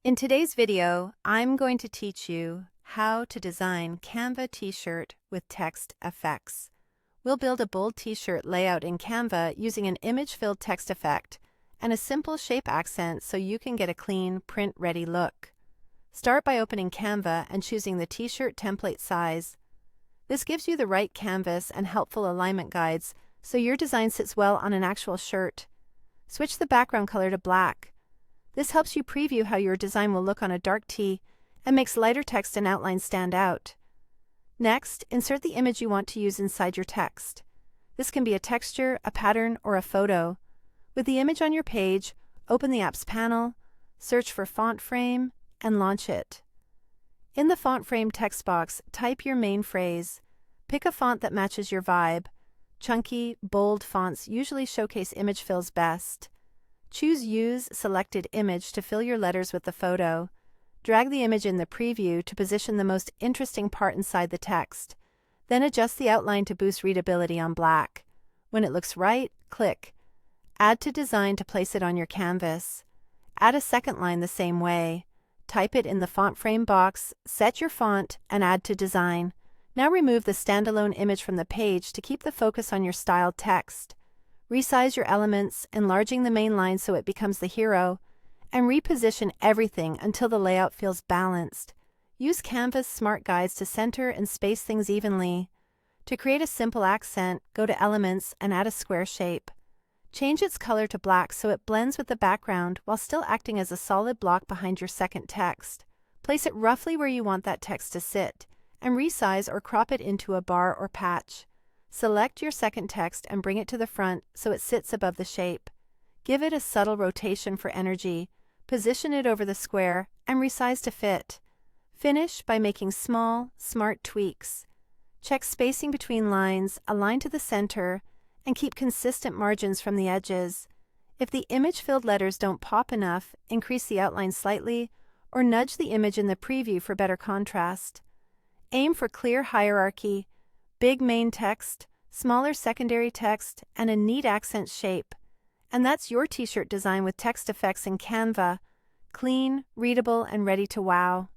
In today's video, I'm going to teach you how to design Canva t-shirt with text effects. We'll build a bold t-shirt layout in Canva using an image-filled text effect and a simple shape accent so you can get a clean, print-ready look. Start by opening Canva and choosing the t-shirt template size. This gives you the right canvas and helpful alignment guides so your design sits well on an actual shirt. Switch the background color to black. This helps you preview how your design will look on a dark tee and makes lighter text and outlines stand out. Next, insert the image you want to use inside your text. This can be a texture, a pattern, or a photo. With the image on your page, open the Apps panel, search for Font Frame, and launch it. In the Font Frame text box, type your main phrase. Pick a font that matches your vibe. Chunky, bold fonts usually showcase image fills best. Choose Use Selected Image to fill your letters with the photo. Drag the image in the preview to position the most interesting part inside the text. Then adjust the outline to boost readability on black. When it looks right, click Add to Design to place it on your canvas. Add a second line the same way. Type it in the font frame box, set your font, and add to design. Now remove the standalone image from the page to keep the focus on your styled text. Resize your elements, enlarging the main line so it becomes the hero, and reposition everything until the layout feels balanced. Use Canva's smart guides to center and space things evenly. To create a simple accent, go to Elements and add a square shape. Change its color to black so it blends with the background while still acting as a solid block behind your second text. Place it roughly where you want that text to sit, and resize or crop it into a bar or patch. Select your second text and bring it to the front so it sits above the shape. Give it a subtle rotation for energy, position it over the square, and resize to fit. Finish by making small, smart tweaks. Check spacing between lines, align to the center, and keep consistent margins from the edges. If the image-filled letters don't pop enough, increase the outline slightly, or nudge the image in the preview for better contrast. Aim for clear hierarchy, big main text, smaller secondary text, and a neat accent shape. And that's your t-shirt design with text effects in Canva. Clean, readable, and ready to wow.